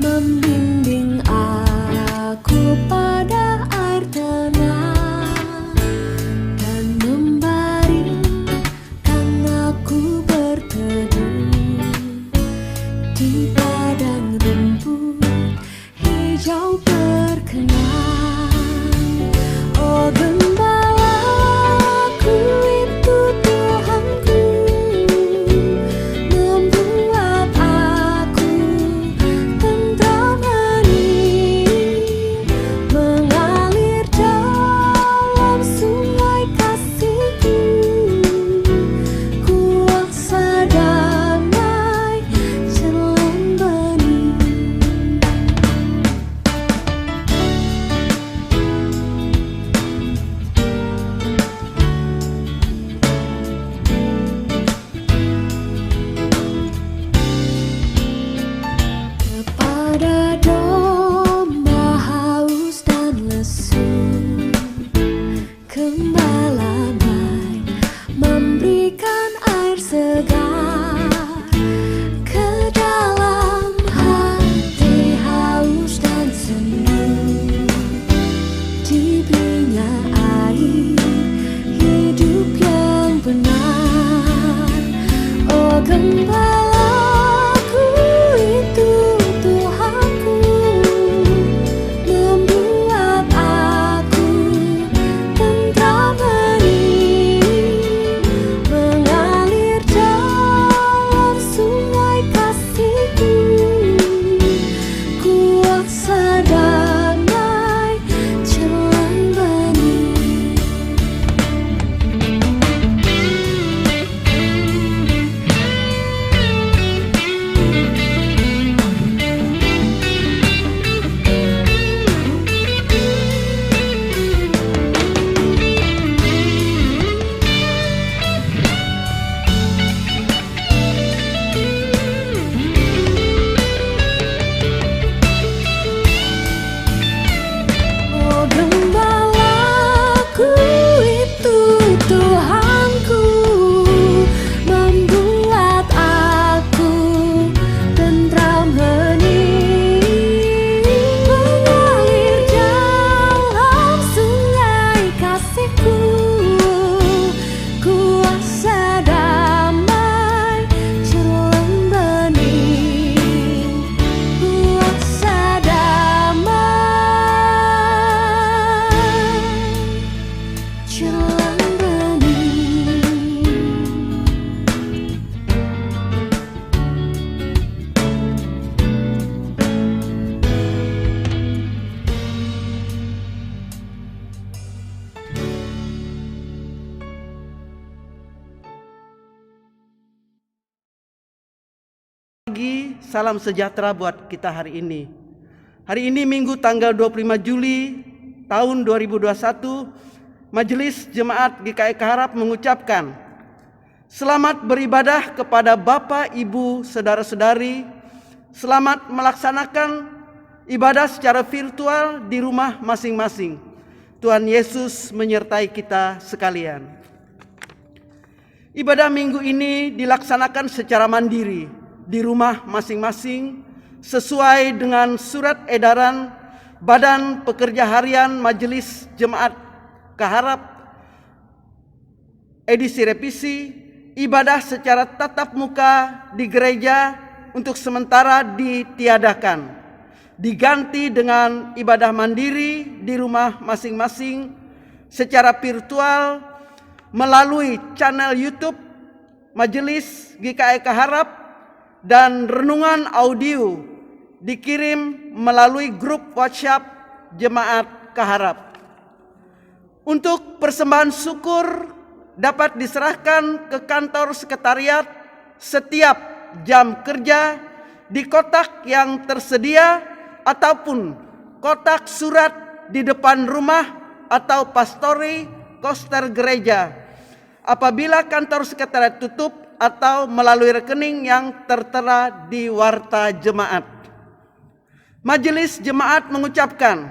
membimbing aku pada air tenang dan membaringkan aku berteduh di padang rumput hijau berkenan. Oh gembalaku itu Tuhanku, membuat aku tentram hening, mengalir dalam sungai kasih-Ku, kuasa damai jelang bening. Kepada domba haus dan lesu, gembala baik memberikan air segar. Ke dalam hati haus dan sendu, diberinya air hidup yang benar. Oh gembalaku itu Tuhanku, membuat aku tentram hening, mengalir dalam sungai kasih-Ku, kuasa damai jelang bening. Oh gembalaku itu Tuhanku, membuat aku tentram hening, mengalir dalam sungai kasih-Ku, kuasa damai jelang bening, kuasa damai jelang bening. Pagi, salam sejahtera buat kita hari ini. Hari ini Minggu tanggal 25 Juli tahun 2021, Majelis Jemaat GKI Kaharap mengucapkan selamat beribadah kepada Bapak, Ibu, Saudara-saudari. Selamat melaksanakan ibadah secara virtual di rumah masing-masing. Tuhan Yesus menyertai kita sekalian. Ibadah minggu ini dilaksanakan secara mandiri di rumah masing-masing sesuai dengan surat edaran Badan Pekerja Harian Majelis Jemaat Kaharap edisi revisi. Ibadah secara tatap muka di gereja untuk sementara ditiadakan, diganti dengan ibadah mandiri di rumah masing-masing secara virtual melalui channel YouTube Majelis GKI Kaharap, dan renungan audio dikirim melalui grup WhatsApp Jemaat Kaharap. Untuk persembahan syukur dapat diserahkan ke kantor sekretariat setiap jam kerja di kotak yang tersedia ataupun kotak surat di depan rumah atau pastori koster gereja apabila kantor sekretariat tutup atau melalui rekening yang tertera di warta jemaat. Majelis Jemaat mengucapkan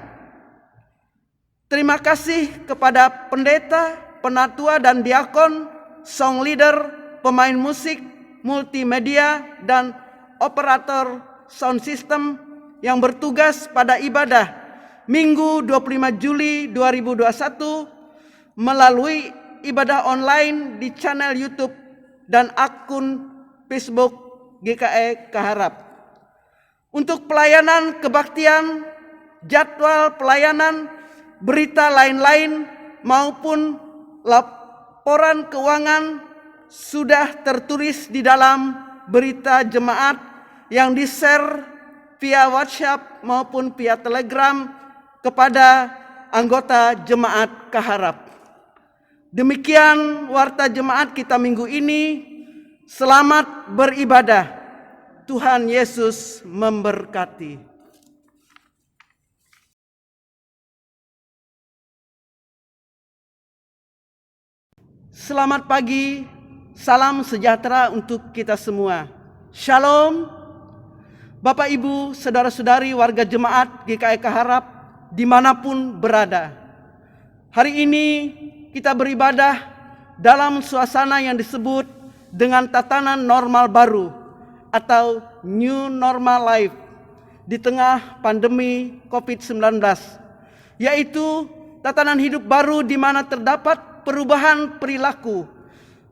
terima kasih kepada pendeta, penatua dan diakon, song leader, pemain musik, multimedia, dan operator sound system yang bertugas pada ibadah Minggu 25 Juli 2021 melalui ibadah online di channel YouTube dan akun Facebook GKI Keharap. Untuk pelayanan kebaktian, jadwal pelayanan, berita lain-lain maupun laporan keuangan sudah tertulis di dalam berita jemaat yang di-share via WhatsApp maupun via Telegram kepada anggota jemaat Keharap. Demikian warta jemaat kita minggu ini. Selamat beribadah. Tuhan Yesus memberkati. Selamat pagi, salam sejahtera untuk kita semua. Shalom. Bapak, Ibu, saudara-saudari warga jemaat GKI Keharap dimanapun berada. Hari ini kita beribadah dalam suasana yang disebut dengan tatanan normal baru atau New Normal Life di tengah pandemi COVID-19, yaitu tatanan hidup baru di mana terdapat perubahan perilaku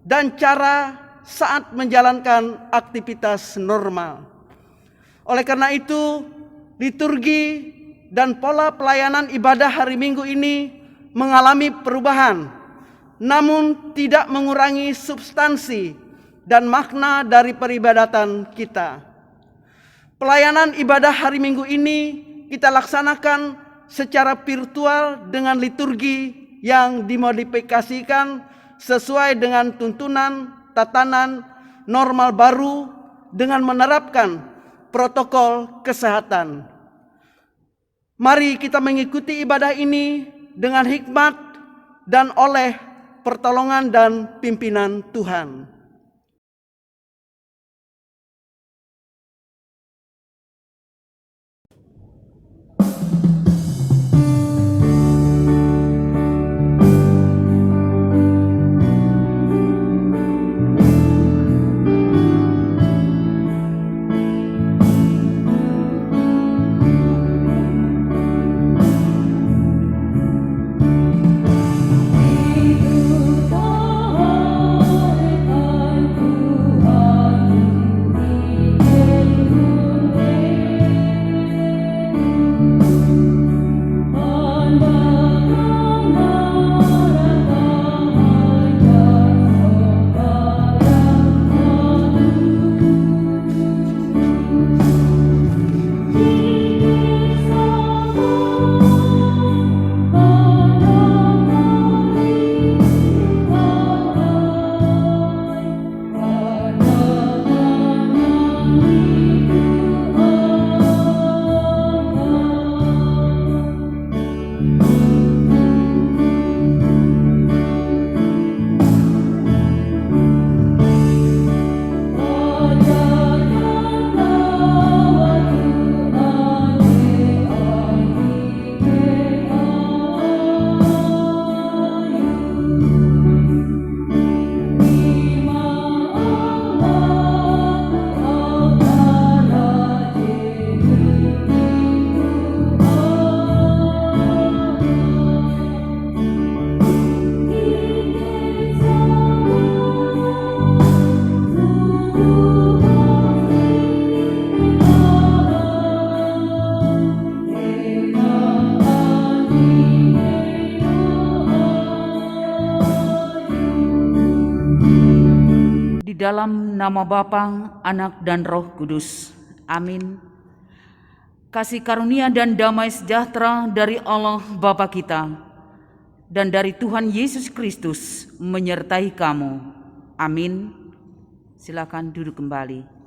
dan cara saat menjalankan aktivitas normal. Oleh karena itu, liturgi dan pola pelayanan ibadah hari Minggu ini mengalami perubahan, namun tidak mengurangi substansi dan makna dari peribadatan kita. Pelayanan ibadah hari Minggu ini kita laksanakan secara virtual dengan liturgi yang dimodifikasikan sesuai dengan tuntunan tatanan normal baru dengan menerapkan protokol kesehatan. Mari kita mengikuti ibadah ini dengan hikmat dan oleh pertolongan dan pimpinan Tuhan. Dalam nama Bapa, Anak, dan Roh Kudus. Amin. Kasih karunia dan damai sejahtera dari Allah Bapa kita dan dari Tuhan Yesus Kristus menyertai kamu. Amin. Silakan duduk kembali.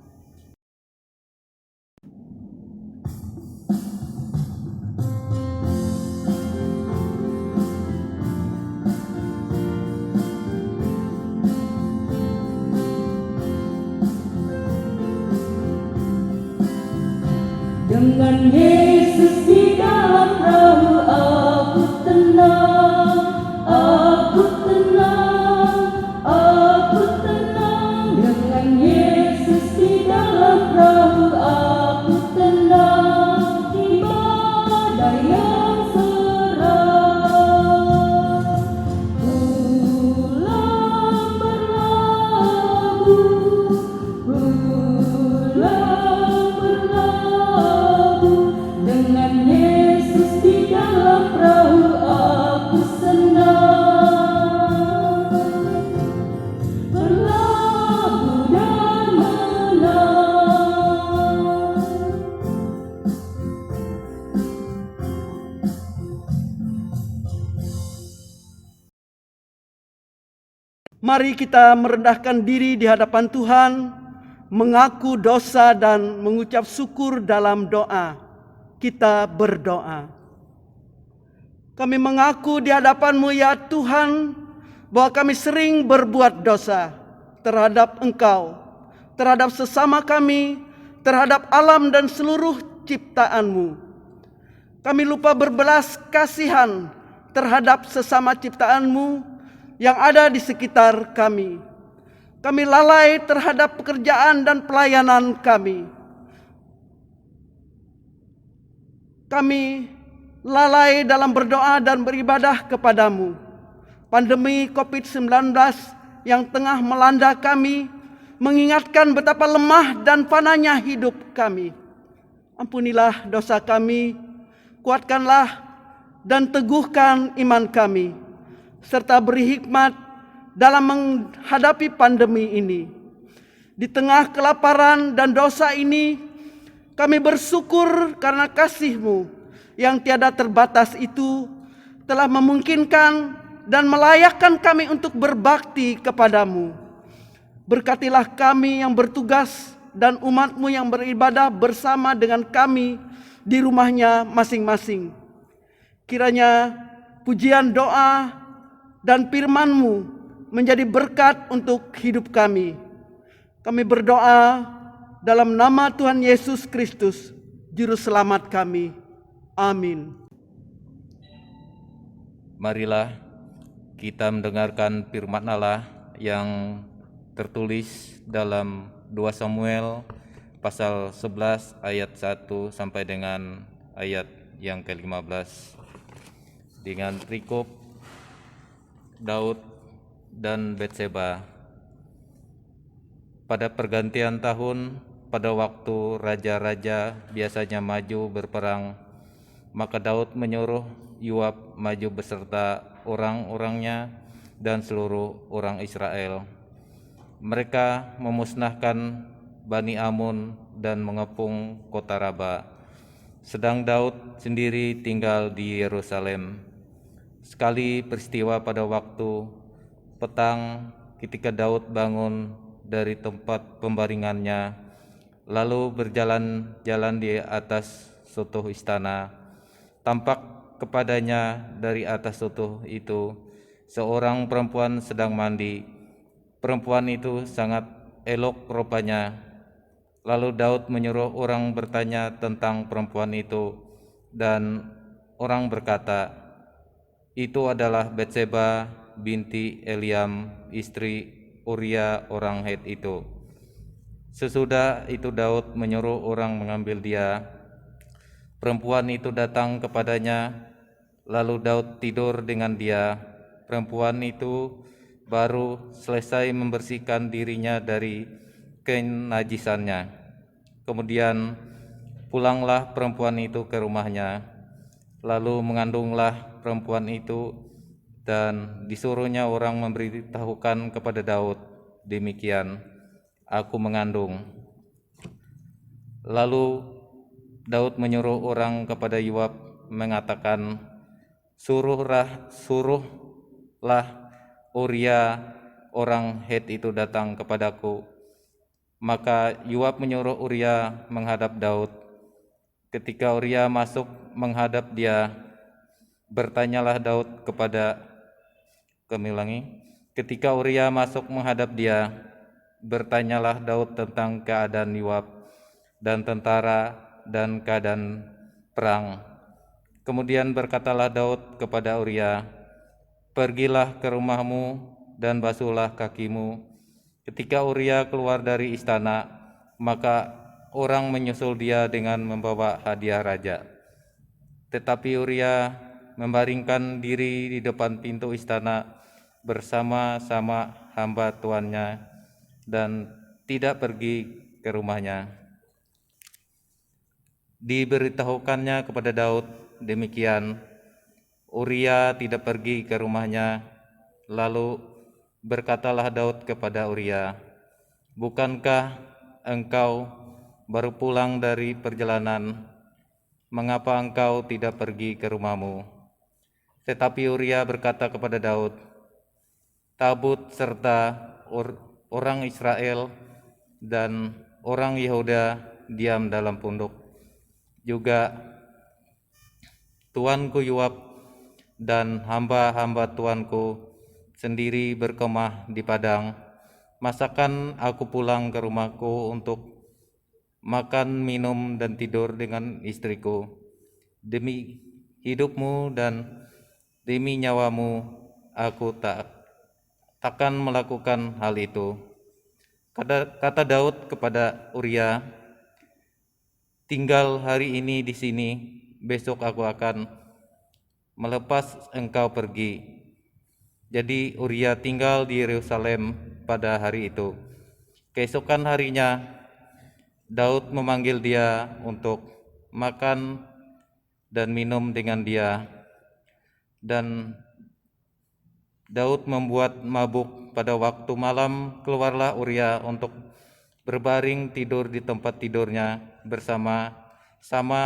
Dengan Yesus di dalam perahu aku tenang, aku tenang, aku tenang. Dengan Yesus di dalam perahu aku tenang, Mari kita merendahkan diri di hadapan Tuhan, mengaku dosa dan mengucap syukur dalam doa. Kita berdoa. Kami mengaku di hadapan-Mu ya Tuhan, bahwa kami sering berbuat dosa terhadap Engkau, terhadap sesama kami, terhadap alam dan seluruh ciptaan-Mu. Kami lupa berbelas kasihan terhadap sesama ciptaan-Mu yang ada di sekitar kami. Kami lalai terhadap pekerjaan dan pelayanan kami. Kami lalai dalam berdoa dan beribadah kepadamu. Pandemi COVID-19 yang tengah melanda kami mengingatkan betapa lemah dan fananya hidup kami. Ampunilah dosa kami, kuatkanlah dan teguhkan iman kami, serta beri hikmat dalam menghadapi pandemi ini. Di tengah kelaparan dan dosa ini, kami bersyukur karena kasih-Mu yang tiada terbatas itu telah memungkinkan dan melayakkan kami untuk berbakti kepadamu. Berkatilah kami yang bertugas dan umat-Mu yang beribadah bersama dengan kami di rumahnya masing-masing. Kiranya pujian doa dan firman-Mu menjadi berkat untuk hidup kami. Kami berdoa dalam nama Tuhan Yesus Kristus, Juru Selamat kami. Amin. Marilah kita mendengarkan firman Allah yang tertulis dalam 2 Samuel pasal 11 ayat 1 sampai dengan ayat yang ke-15 dengan perikop Daud dan Betseba. Pada pergantian tahun, pada waktu raja-raja biasanya maju berperang, maka Daud menyuruh Yoab maju beserta orang-orangnya dan seluruh orang Israel. Mereka memusnahkan Bani Amun dan mengepung kota Raba, sedang Daud sendiri tinggal di Yerusalem. Sekali peristiwa pada waktu petang ketika Daud bangun dari tempat pembaringannya, lalu berjalan-jalan di atas sutuh istana. Tampak kepadanya dari atas sutuh itu seorang perempuan sedang mandi. Perempuan itu sangat elok rupanya. Lalu Daud menyuruh orang bertanya tentang perempuan itu, dan orang berkata, "Itu adalah Betseba binti Eliam, istri Uria orang Het itu." Sesudah itu Daud menyuruh orang mengambil dia. Perempuan itu datang kepadanya, lalu Daud tidur dengan dia. Perempuan itu baru selesai membersihkan dirinya dari kenajisannya. Kemudian pulanglah perempuan itu ke rumahnya. Lalu mengandunglah perempuan itu, dan disuruhnya orang memberitahukan kepada Daud, "Demikian, aku mengandung." Lalu Daud menyuruh orang kepada Yoab mengatakan, Suruhlah Uria orang Het itu datang kepadaku." Maka Yoab menyuruh Uria menghadap Daud. Ketika Uria masuk menghadap dia, bertanyalah Daud Ketika Uria masuk menghadap dia, bertanyalah Daud tentang keadaan Yoab dan tentara dan keadaan perang. Kemudian berkatalah Daud kepada Uria, "Pergilah ke rumahmu dan basuhlah kakimu." Ketika Uria keluar dari istana, maka orang menyusul dia dengan membawa hadiah raja. Tetapi Uria membaringkan diri di depan pintu istana bersama-sama hamba tuannya dan tidak pergi ke rumahnya. Diberitahukannya kepada Daud demikian, Uria tidak pergi ke rumahnya. Lalu berkatalah Daud kepada Uria, "Bukankah engkau baru pulang dari perjalanan? Mengapa engkau tidak pergi ke rumahmu?" Tetapi Uria berkata kepada Daud, Tabut serta orang Israel dan orang Yehuda diam dalam pondok. Juga tuanku Yoab dan hamba-hamba tuanku sendiri berkemah di padang. Masakan aku pulang ke rumahku untuk makan, minum, dan tidur dengan istriku. Demi hidupmu dan demi nyawamu, aku takkan melakukan hal itu. Kata Daud kepada Uria, tinggal hari ini di sini, besok aku akan melepas engkau pergi. Jadi Uria tinggal di Yerusalem pada hari itu. Keesokan harinya, Daud memanggil dia untuk makan dan minum dengan dia. Dan Daud membuat mabuk pada waktu malam. Keluarlah Uria untuk berbaring tidur di tempat tidurnya bersama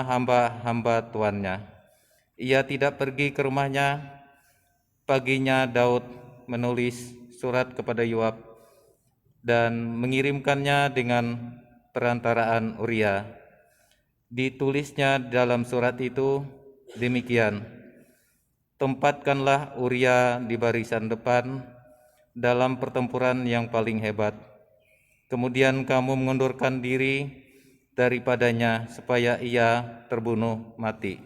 hamba-hamba tuannya. Ia tidak pergi ke rumahnya. Paginya Daud menulis surat kepada Yoab dan mengirimkannya dengan perantaraan Uria. Ditulisnya dalam surat itu demikian: tempatkanlah Uria di barisan depan dalam pertempuran yang paling hebat. Kemudian kamu mengundurkan diri daripadanya supaya ia terbunuh mati.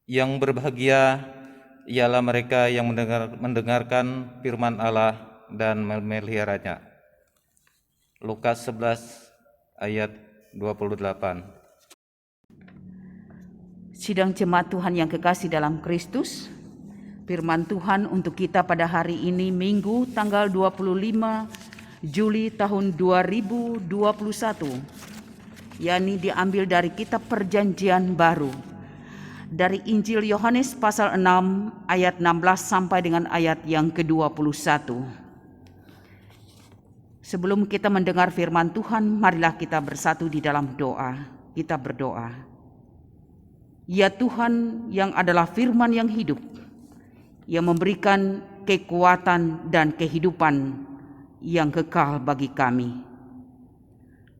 Yang berbahagia ialah mereka yang mendengarkan firman Allah dan memeliharanya. Lukas 11 ayat 28. Sidang jemaat Tuhan yang kekasih dalam Kristus, firman Tuhan untuk kita pada hari ini Minggu tanggal 25 Juli tahun 2021, yakni diambil dari kitab Perjanjian Baru, dari Injil Yohanes pasal 6 ayat 16 sampai dengan ayat yang ke-21. Sebelum kita mendengar firman Tuhan, marilah kita bersatu di dalam doa. Kita berdoa. Ya Tuhan yang adalah firman yang hidup, yang memberikan kekuatan dan kehidupan yang kekal bagi kami.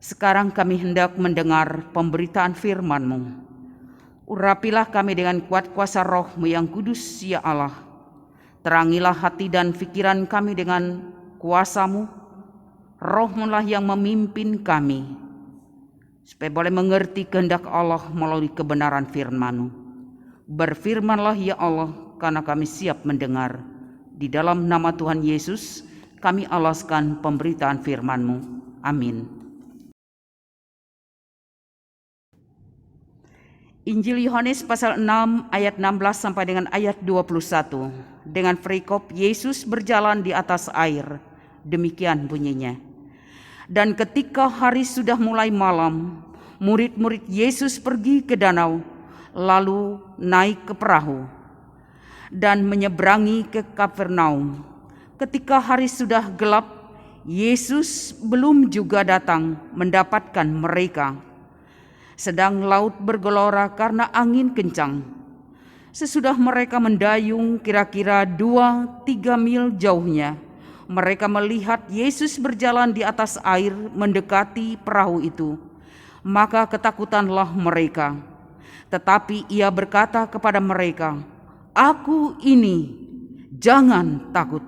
Sekarang kami hendak mendengar pemberitaan firman-Mu. Urapilah kami dengan kuat kuasa Roh-Mu yang kudus, ya Allah. Terangilah hati dan pikiran kami dengan kuasa-Mu. Roh-Mu lah yang memimpin kami, supaya boleh mengerti kehendak Allah melalui kebenaran firman-Mu. Berfirmanlah ya Allah, karena kami siap mendengar. Di dalam nama Tuhan Yesus, kami alaskan pemberitaan firman-Mu. Amin. Injil Yohanes pasal 6 ayat 16 sampai dengan ayat 21. Dengan perikop Yesus berjalan di atas air. Demikian bunyinya. Dan ketika hari sudah mulai malam, murid-murid Yesus pergi ke danau, lalu naik ke perahu dan menyeberangi ke Kapernaum. Ketika hari sudah gelap, Yesus belum juga datang mendapatkan mereka. Sedang laut bergelora karena angin kencang. Sesudah mereka mendayung kira-kira 2-3 mil jauhnya, mereka melihat Yesus berjalan di atas air mendekati perahu itu. Maka ketakutanlah mereka. Tetapi ia berkata kepada mereka, "Aku ini, jangan takut."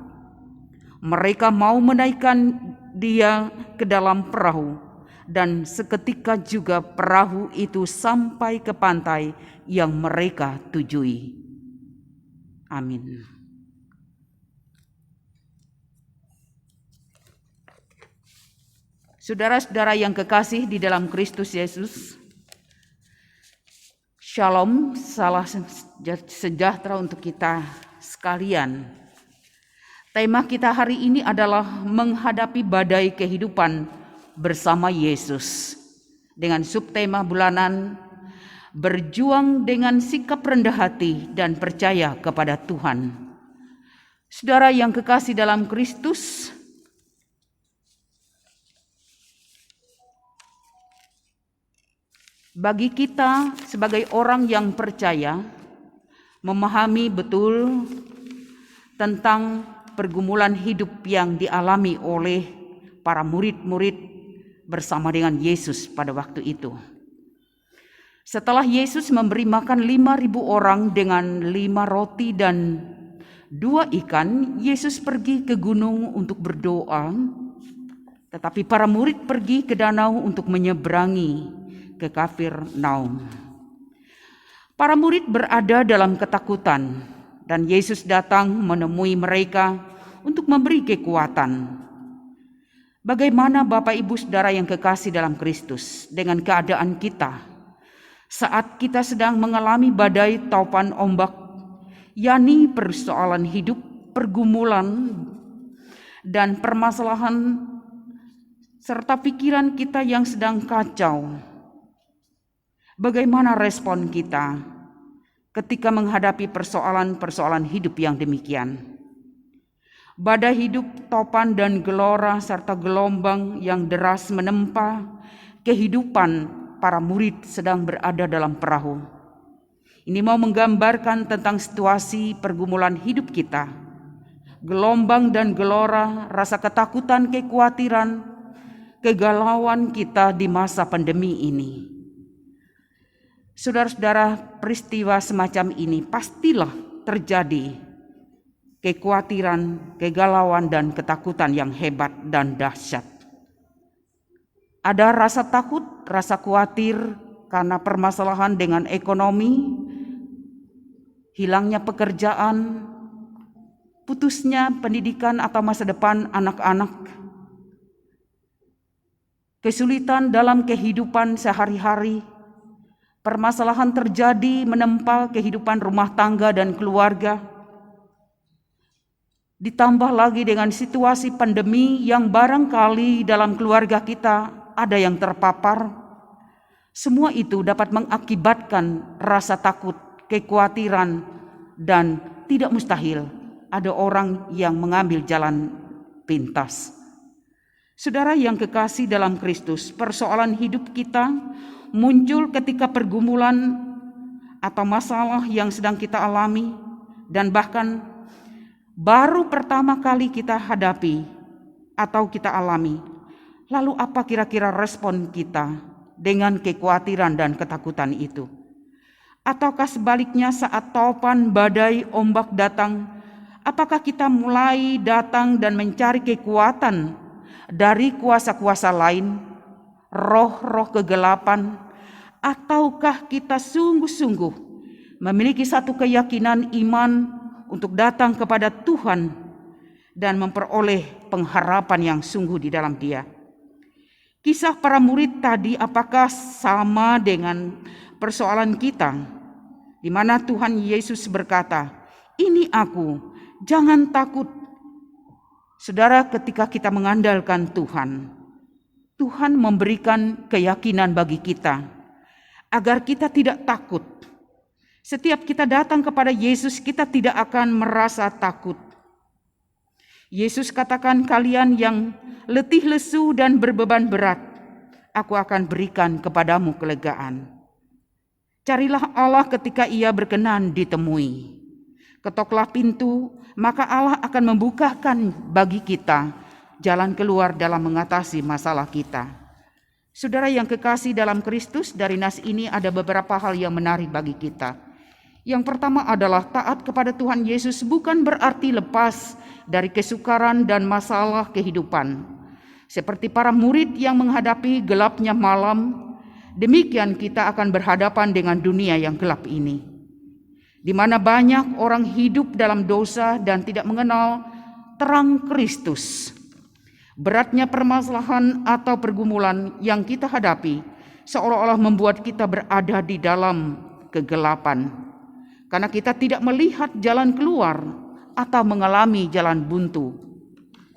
Mereka mau menaikkan dia ke dalam perahu, dan seketika juga perahu itu sampai ke pantai yang mereka tujui. Amin. Saudara-saudara yang kekasih di dalam Kristus Yesus, Shalom, salam sejahtera untuk kita sekalian. Tema kita hari ini adalah menghadapi badai kehidupan bersama Yesus, dengan subtema bulanan berjuang dengan sikap rendah hati dan percaya kepada Tuhan. Saudara yang kekasih dalam Kristus, bagi kita sebagai orang yang percaya, memahami betul tentang pergumulan hidup yang dialami oleh para murid-murid bersama dengan Yesus pada waktu itu. Setelah Yesus memberi makan 5.000 orang dengan 5 roti dan 2 ikan, Yesus pergi ke gunung untuk berdoa, tetapi para murid pergi ke danau untuk menyeberangi ke Kapernaum. Para murid berada dalam ketakutan dan Yesus datang menemui mereka untuk memberi kekuatan. Bagaimana Bapak Ibu Saudara yang kekasih dalam Kristus dengan keadaan kita saat kita sedang mengalami badai topan ombak, yakni persoalan hidup, pergumulan, dan permasalahan, serta pikiran kita yang sedang kacau. Bagaimana respon kita ketika menghadapi persoalan-persoalan hidup yang demikian? Badai hidup, topan dan gelora, serta gelombang yang deras menempa kehidupan para murid sedang berada dalam perahu. Ini mau menggambarkan tentang situasi pergumulan hidup kita. Gelombang dan gelora, rasa ketakutan, kekhawatiran, kegalauan kita di masa pandemi ini. Saudara-saudara, peristiwa semacam ini pastilah terjadi. Kekhawatiran, kegalauan, dan ketakutan yang hebat dan dahsyat. Ada rasa takut, rasa khawatir karena permasalahan dengan ekonomi, hilangnya pekerjaan, putusnya pendidikan atau masa depan anak-anak, kesulitan dalam kehidupan sehari-hari, permasalahan terjadi menempa kehidupan rumah tangga dan keluarga, ditambah lagi dengan situasi pandemi yang barangkali dalam keluarga kita ada yang terpapar. Semua itu dapat mengakibatkan rasa takut, kekhawatiran, dan tidak mustahil ada orang yang mengambil jalan pintas. Saudara yang kekasih dalam Kristus, persoalan hidup kita muncul ketika pergumulan atau masalah yang sedang kita alami dan bahkan baru pertama kali kita hadapi atau kita alami. Lalu apa kira-kira respon kita dengan kekhawatiran dan ketakutan itu? Ataukah sebaliknya saat topan, badai, ombak datang, apakah kita mulai datang dan mencari kekuatan dari kuasa-kuasa lain, roh-roh kegelapan, ataukah kita sungguh-sungguh memiliki satu keyakinan iman untuk datang kepada Tuhan dan memperoleh pengharapan yang sungguh di dalam Dia? Kisah para murid tadi apakah sama dengan persoalan kita, di mana Tuhan Yesus berkata, "Ini aku, jangan takut." Saudara, ketika kita mengandalkan Tuhan, Tuhan memberikan keyakinan bagi kita agar kita tidak takut. Setiap kita datang kepada Yesus, kita tidak akan merasa takut. Yesus katakan, "Kalian yang letih lesu dan berbeban berat, aku akan berikan kepadamu kelegaan." Carilah Allah ketika Ia berkenan ditemui. Ketoklah pintu, maka Allah akan membukakan bagi kita jalan keluar dalam mengatasi masalah kita. Saudara yang kekasih dalam Kristus, dari nas ini ada beberapa hal yang menarik bagi kita. Yang pertama adalah taat kepada Tuhan Yesus bukan berarti lepas dari kesukaran dan masalah kehidupan. Seperti para murid yang menghadapi gelapnya malam, demikian kita akan berhadapan dengan dunia yang gelap ini, di mana banyak orang hidup dalam dosa dan tidak mengenal terang Kristus. Beratnya permasalahan atau pergumulan yang kita hadapi seolah-olah membuat kita berada di dalam kegelapan, karena kita tidak melihat jalan keluar atau mengalami jalan buntu.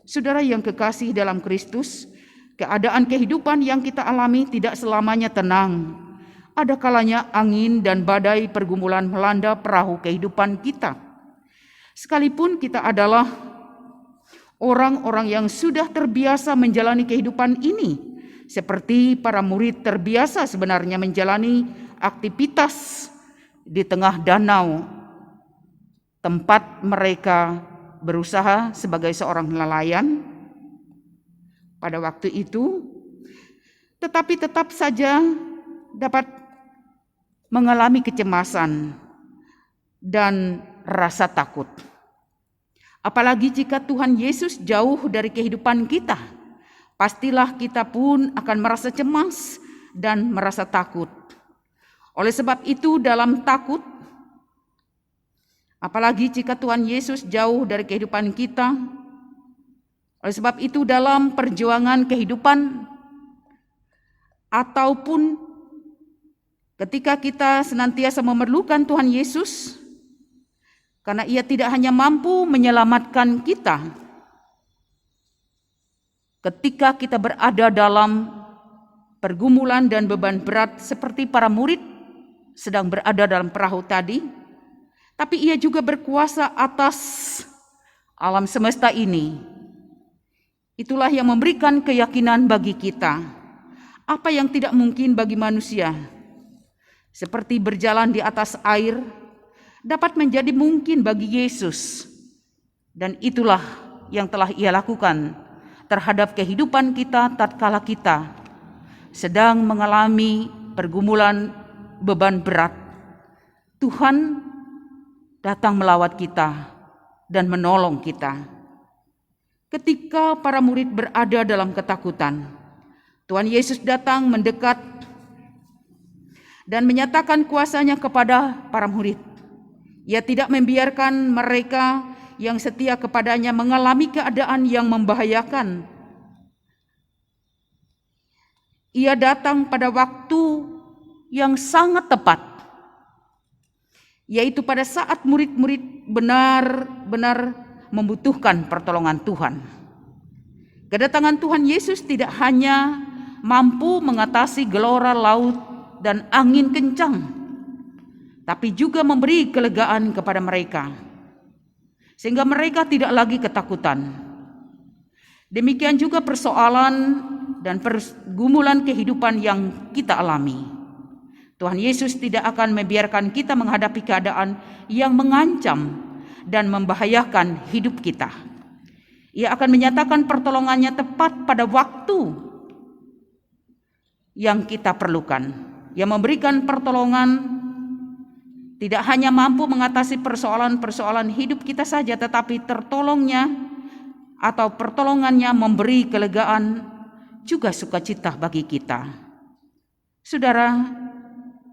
Saudara yang kekasih dalam Kristus, keadaan kehidupan yang kita alami tidak selamanya tenang. Ada kalanya angin dan badai pergumulan melanda perahu kehidupan kita. Sekalipun kita adalah orang-orang yang sudah terbiasa menjalani kehidupan ini, seperti para murid terbiasa sebenarnya menjalani aktivitas di tengah danau tempat mereka berusaha sebagai seorang nelayan pada waktu itu, tetapi tetap saja dapat mengalami kecemasan dan rasa takut. Apalagi jika Tuhan Yesus jauh dari kehidupan kita, pastilah kita pun akan merasa cemas dan merasa takut. Oleh sebab itu, dalam takut, apalagi jika Tuhan Yesus jauh dari kehidupan kita, oleh sebab itu dalam perjuangan kehidupan ataupun ketika kita senantiasa memerlukan Tuhan Yesus, karena Ia tidak hanya mampu menyelamatkan kita ketika kita berada dalam pergumulan dan beban berat seperti para murid sedang berada dalam perahu tadi, tapi Ia juga berkuasa atas alam semesta ini. Itulah yang memberikan keyakinan bagi kita. Apa yang tidak mungkin bagi manusia, seperti berjalan di atas air, dapat menjadi mungkin bagi Yesus. Dan itulah yang telah Ia lakukan terhadap kehidupan kita tatkala kita sedang mengalami pergumulan beban berat. Tuhan datang melawat kita dan menolong kita. Ketika para murid berada dalam ketakutan, Tuhan Yesus datang mendekat dan menyatakan kuasa-Nya kepada para murid. Ia tidak membiarkan mereka yang setia kepadanya mengalami keadaan yang membahayakan. Ia datang pada waktu yang sangat tepat, yaitu pada saat murid-murid benar-benar membutuhkan pertolongan Tuhan. Kedatangan Tuhan Yesus tidak hanya mampu mengatasi gelora laut dan angin kencang, tapi juga memberi kelegaan kepada mereka, sehingga mereka tidak lagi ketakutan. Demikian juga persoalan dan pergumulan kehidupan yang kita alami. Tuhan Yesus tidak akan membiarkan kita menghadapi keadaan yang mengancam dan membahayakan hidup kita. Ia akan menyatakan pertolongannya tepat pada waktu yang kita perlukan. Ia memberikan pertolongan tidak hanya mampu mengatasi persoalan-persoalan hidup kita saja, tetapi pertolongannya memberi kelegaan juga sukacita bagi kita. Saudara,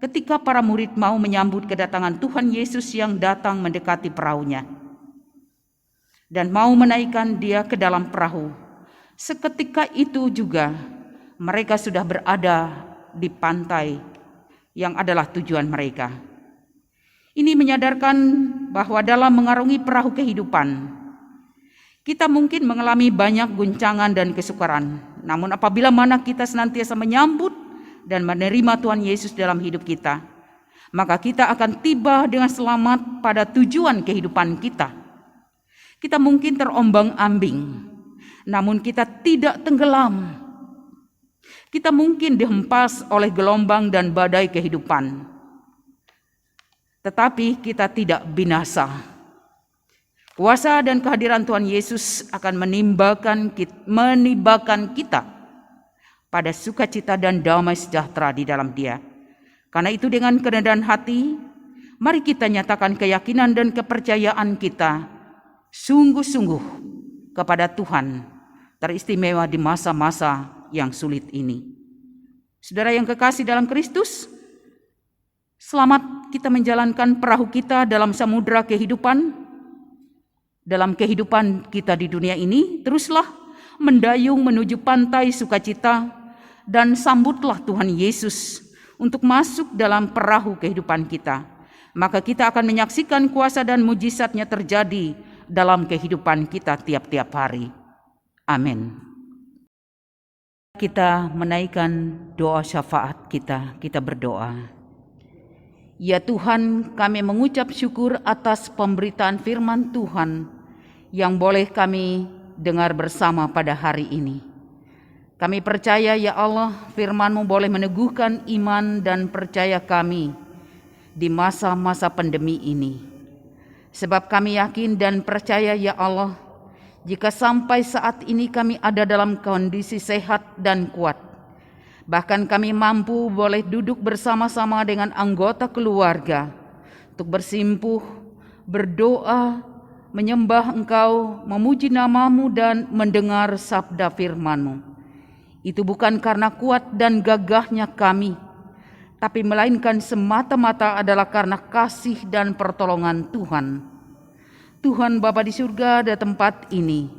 ketika para murid mau menyambut kedatangan Tuhan Yesus yang datang mendekati perahunya dan mau menaikkan Dia ke dalam perahu, seketika itu juga mereka sudah berada di pantai yang adalah tujuan mereka. Ini menyadarkan bahwa dalam mengarungi perahu kehidupan, kita mungkin mengalami banyak guncangan dan kesukaran. Namun apabila mana kita senantiasa menyambut dan menerima Tuhan Yesus dalam hidup kita, maka kita akan tiba dengan selamat pada tujuan kehidupan kita. Kita mungkin terombang-ambing, namun kita tidak tenggelam. Kita mungkin dihempas oleh gelombang dan badai kehidupan, tetapi kita tidak binasa. Kuasa dan kehadiran Tuhan Yesus akan menibakan kita pada sukacita dan damai sejahtera di dalam Dia. Karena itu dengan kerendahan hati, mari kita nyatakan keyakinan dan kepercayaan kita sungguh-sungguh kepada Tuhan, teristimewa di masa-masa yang sulit ini. Saudara yang kekasih dalam Kristus, selamat kita menjalankan perahu kita dalam samudera kehidupan. Dalam kehidupan kita di dunia ini, teruslah mendayung menuju pantai sukacita dan sambutlah Tuhan Yesus untuk masuk dalam perahu kehidupan kita. Maka kita akan menyaksikan kuasa dan mujizat-Nya terjadi dalam kehidupan kita tiap-tiap hari. Amin. Kita menaikkan doa syafaat kita berdoa. Ya Tuhan, kami mengucap syukur atas pemberitaan firman Tuhan yang boleh kami dengar bersama pada hari ini. Kami percaya ya Allah, firman-Mu boleh meneguhkan iman dan percaya kami di masa-masa pandemi ini. Sebab kami yakin dan percaya ya Allah, jika sampai saat ini kami ada dalam kondisi sehat dan kuat, bahkan kami mampu boleh duduk bersama-sama dengan anggota keluarga untuk bersimpuh, berdoa, menyembah Engkau, memuji nama-Mu dan mendengar sabda firman-Mu. Itu bukan karena kuat dan gagahnya kami, tapi melainkan semata-mata adalah karena kasih dan pertolongan Tuhan. Tuhan Bapa di surga, di tempat ini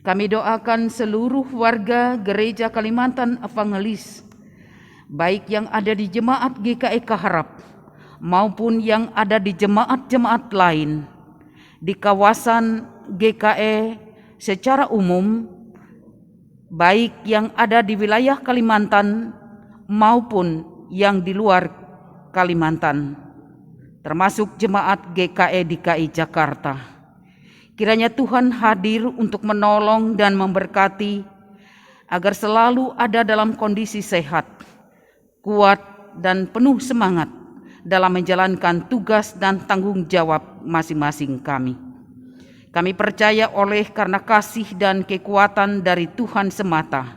kami doakan seluruh warga Gereja Kalimantan Evangelis, baik yang ada di Jemaat GKI Kaharap maupun yang ada di jemaat-jemaat lain, di kawasan GKI secara umum, baik yang ada di wilayah Kalimantan maupun yang di luar Kalimantan, termasuk jemaat GKI DKI Jakarta. Kiranya Tuhan hadir untuk menolong dan memberkati agar selalu ada dalam kondisi sehat, kuat, dan penuh semangat dalam menjalankan tugas dan tanggung jawab masing-masing kami. Kami percaya karena kasih dan kekuatan dari Tuhan semata,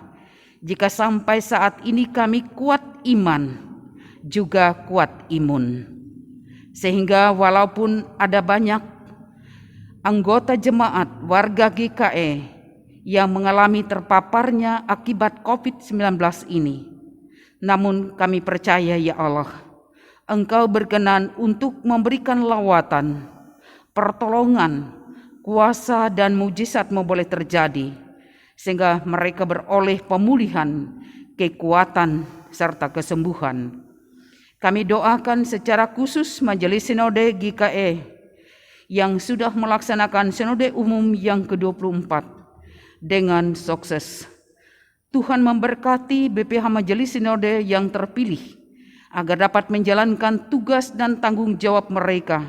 jika sampai saat ini kami kuat iman, juga kuat imun. Sehingga walaupun ada banyak anggota jemaat warga GKI yang mengalami terpaparnya akibat COVID-19 ini, namun kami percaya ya Allah, Engkau berkenan untuk memberikan lawatan, pertolongan, kuasa dan mujizat-Mu boleh terjadi, sehingga mereka beroleh pemulihan, kekuatan, serta kesembuhan. Kami doakan secara khusus Majelis Sinode GKI yang sudah melaksanakan Sinode Umum yang ke-24 dengan sukses. Tuhan memberkati BPH Majelis Sinode yang terpilih agar dapat menjalankan tugas dan tanggung jawab mereka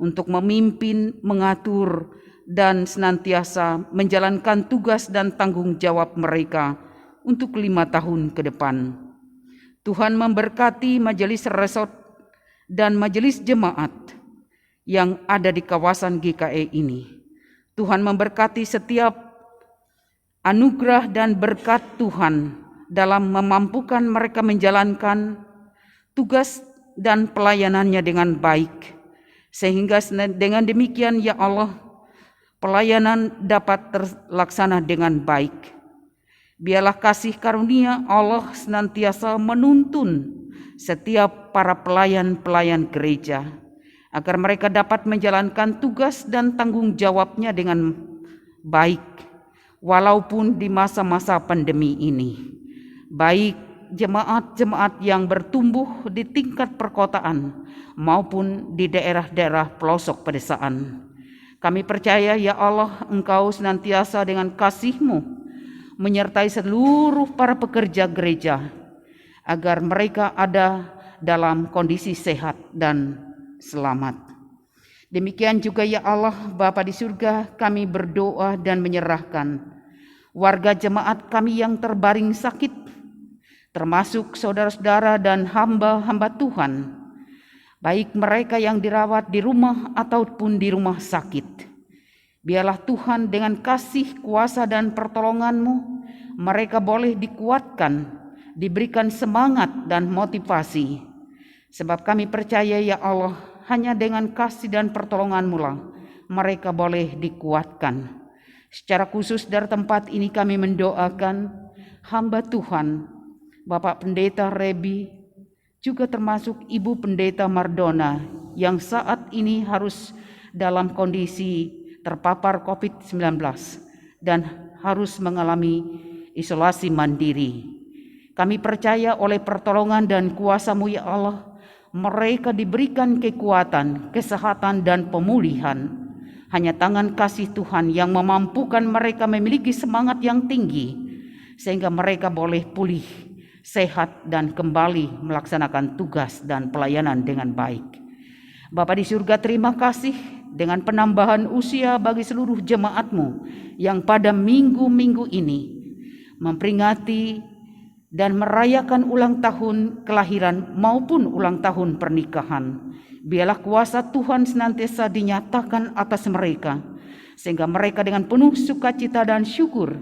untuk memimpin, mengatur, dan senantiasa menjalankan tugas dan tanggung jawab mereka untuk 5 tahun ke depan. Tuhan memberkati majelis resort dan majelis jemaat yang ada di kawasan GKI ini. Tuhan memberkati setiap anugerah dan berkat Tuhan dalam memampukan mereka menjalankan tugas dan pelayanannya dengan baik. Sehingga dengan demikian ya Allah, pelayanan dapat terlaksana dengan baik. Biarlah kasih karunia Allah senantiasa menuntun setiap para pelayan-pelayan gereja, agar mereka dapat menjalankan tugas dan tanggung jawabnya dengan baik, walaupun di masa-masa pandemi ini. Baik jemaat-jemaat yang bertumbuh di tingkat perkotaan maupun di daerah-daerah pelosok pedesaan. Kami percaya ya Allah, Engkau senantiasa dengan kasih-Mu menyertai seluruh para pekerja gereja agar mereka ada dalam kondisi sehat dan selamat. Demikian juga ya Allah Bapa di surga, kami berdoa dan menyerahkan warga jemaat kami yang terbaring sakit, termasuk saudara-saudara dan hamba-hamba Tuhan, baik mereka yang dirawat di rumah ataupun di rumah sakit. Biarlah Tuhan dengan kasih, kuasa, dan pertolongan-Mu, mereka boleh dikuatkan, diberikan semangat dan motivasi. Sebab kami percaya ya Allah, hanya dengan kasih dan pertolongan-Mu lah mereka boleh dikuatkan. Secara khusus dari tempat ini kami mendoakan hamba Tuhan, Bapak Pendeta Rebi, juga termasuk Ibu Pendeta Mardona yang saat ini harus dalam kondisi terpapar COVID-19 dan harus mengalami isolasi mandiri. Kami percaya oleh pertolongan dan kuasa-Mu ya Allah, mereka diberikan kekuatan, kesehatan, dan pemulihan. Hanya tangan kasih Tuhan yang memampukan mereka memiliki semangat yang tinggi, sehingga mereka boleh pulih, sehat, dan kembali melaksanakan tugas dan pelayanan dengan baik. Bapa di surga, terima kasih dengan penambahan usia bagi seluruh jemaat-Mu yang pada minggu-minggu ini memperingati dan merayakan ulang tahun kelahiran maupun ulang tahun pernikahan. Biarlah kuasa Tuhan senantiasa dinyatakan atas mereka, sehingga mereka dengan penuh sukacita dan syukur,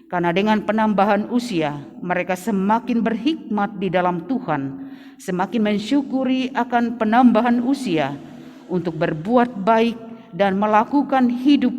karena dengan penambahan usia mereka semakin berhikmat di dalam Tuhan, semakin mensyukuri akan penambahan usia untuk berbuat baik dan melakukan hidup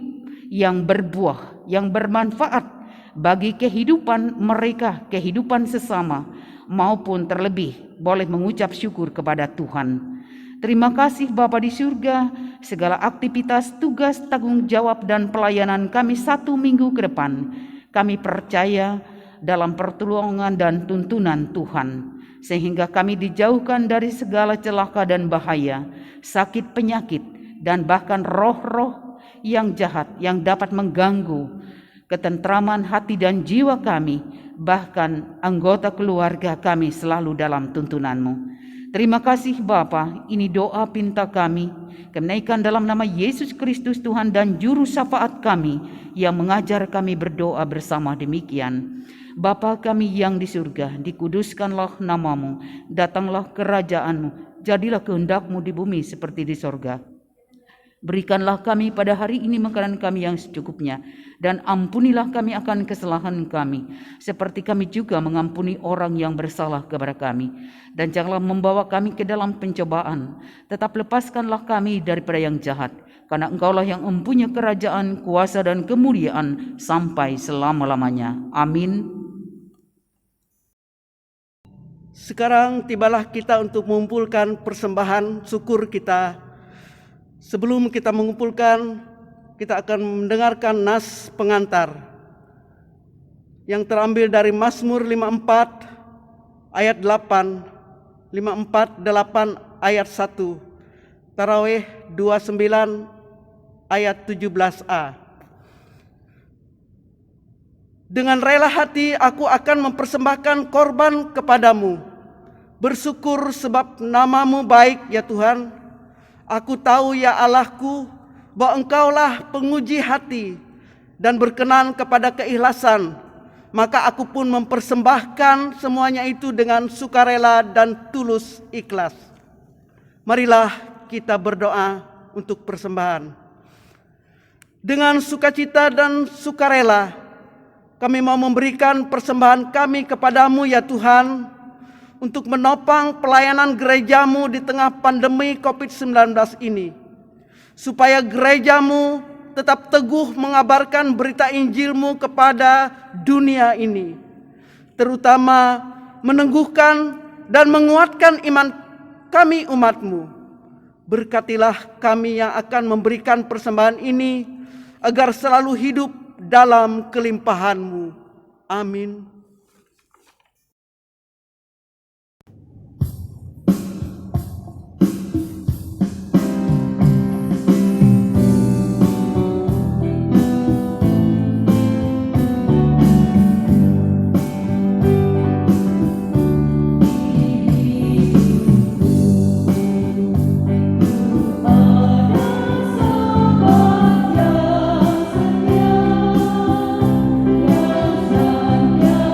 yang berbuah, yang bermanfaat bagi kehidupan mereka, kehidupan sesama, maupun terlebih boleh mengucap syukur kepada Tuhan. Terima kasih Bapa di surga, segala aktivitas, tugas, tanggung jawab, dan pelayanan kami 1 minggu ke depan, kami percaya dalam pertolongan dan tuntunan Tuhan, sehingga kami dijauhkan dari segala celaka dan bahaya, sakit, penyakit, dan bahkan roh-roh yang jahat yang dapat mengganggu ketentraman hati dan jiwa kami, bahkan anggota keluarga kami selalu dalam tuntunan-Mu. Terima kasih Bapa, ini doa pinta kami, kenaikan dalam nama Yesus Kristus Tuhan dan Juru Syafaat kami, yang mengajar kami berdoa bersama demikian. Bapa kami yang di surga, dikuduskanlah nama-Mu, datanglah kerajaan-Mu, jadilah kehendak-Mu di bumi seperti di sorga. Berikanlah kami pada hari ini makanan kami yang secukupnya, dan ampunilah kami akan kesalahan kami, seperti kami juga mengampuni orang yang bersalah kepada kami. Dan janganlah membawa kami ke dalam pencobaan, tetap lepaskanlah kami daripada yang jahat, karena Engkaulah yang mempunyai kerajaan, kuasa, dan kemuliaan sampai selama-lamanya. Amin. Sekarang tibalah kita untuk mengumpulkan persembahan syukur kita. Sebelum kita mengumpulkan, kita akan mendengarkan nas pengantar yang terambil dari Mazmur 54 ayat 8, 54:8 ayat 1, Tarawih 29 ayat 17a. Dengan rela hati aku akan mempersembahkan korban kepadamu, bersyukur sebab nama-Mu baik ya Tuhan. Aku tahu ya Allahku, bahwa Engkaulah penguji hati dan berkenan kepada keikhlasan, maka aku pun mempersembahkan semuanya itu dengan sukarela dan tulus ikhlas. Marilah kita berdoa untuk persembahan. Dengan sukacita dan sukarela, kami mau memberikan persembahan kami kepadamu ya Tuhan, untuk menopang pelayanan gerejamu di tengah pandemi COVID-19 ini, supaya gerejamu tetap teguh mengabarkan berita Injilmu kepada dunia ini, terutama meneguhkan dan menguatkan iman kami umatmu. Berkatilah kami yang akan memberikan persembahan ini, agar selalu hidup dalam kelimpahan-Mu. Amin. Yang setia, yang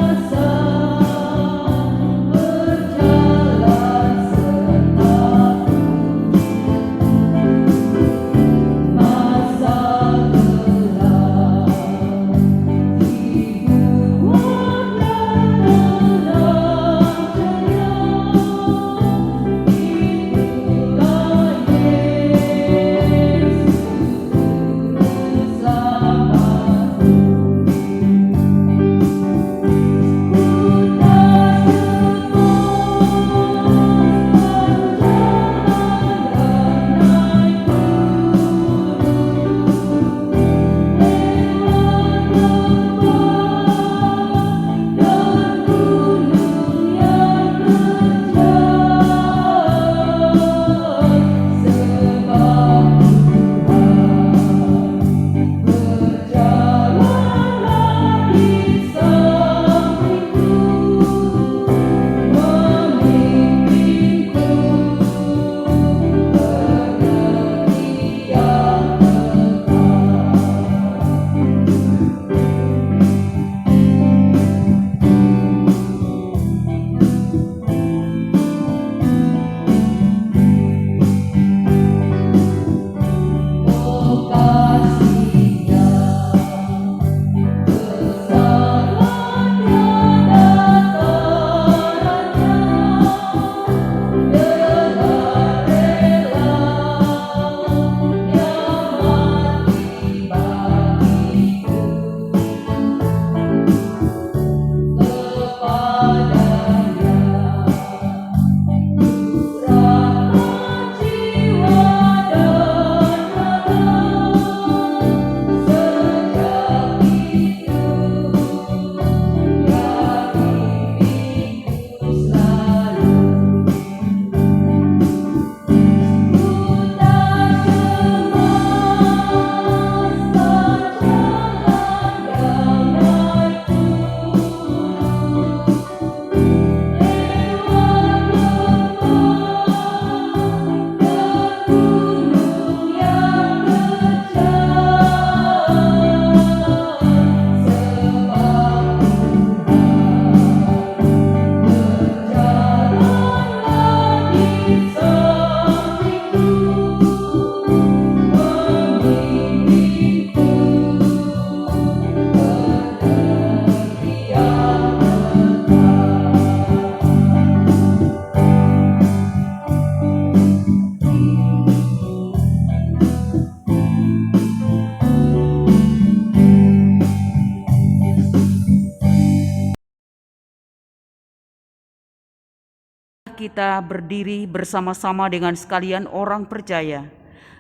kita berdiri bersama-sama dengan sekalian orang percaya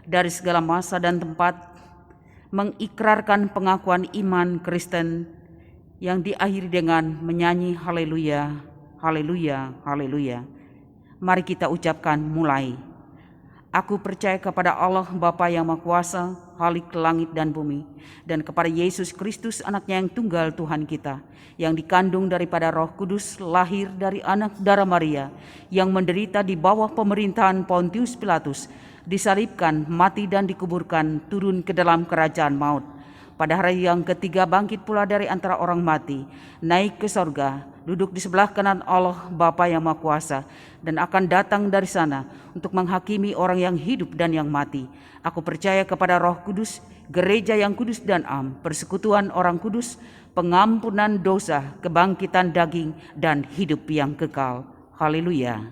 dari segala masa dan tempat, mengikrarkan pengakuan iman Kristen yang diakhiri dengan menyanyi haleluya, haleluya, haleluya. Mari kita ucapkan mulai. Aku percaya kepada Allah Bapa yang Maha Kuasa, Khalik langit dan bumi, dan kepada Yesus Kristus anaknya yang tunggal Tuhan kita, yang dikandung daripada Roh Kudus, lahir dari anak darah Maria, yang menderita di bawah pemerintahan Pontius Pilatus, disalibkan, mati dan dikuburkan, turun ke dalam kerajaan maut. Pada hari yang ketiga bangkit pula dari antara orang mati, naik ke sorga, duduk di sebelah kanan Allah Bapa yang Maha Kuasa, dan akan datang dari sana untuk menghakimi orang yang hidup dan yang mati. Aku percaya kepada Roh Kudus, gereja yang kudus dan am, persekutuan orang kudus, pengampunan dosa, kebangkitan daging, dan hidup yang kekal. Haleluya.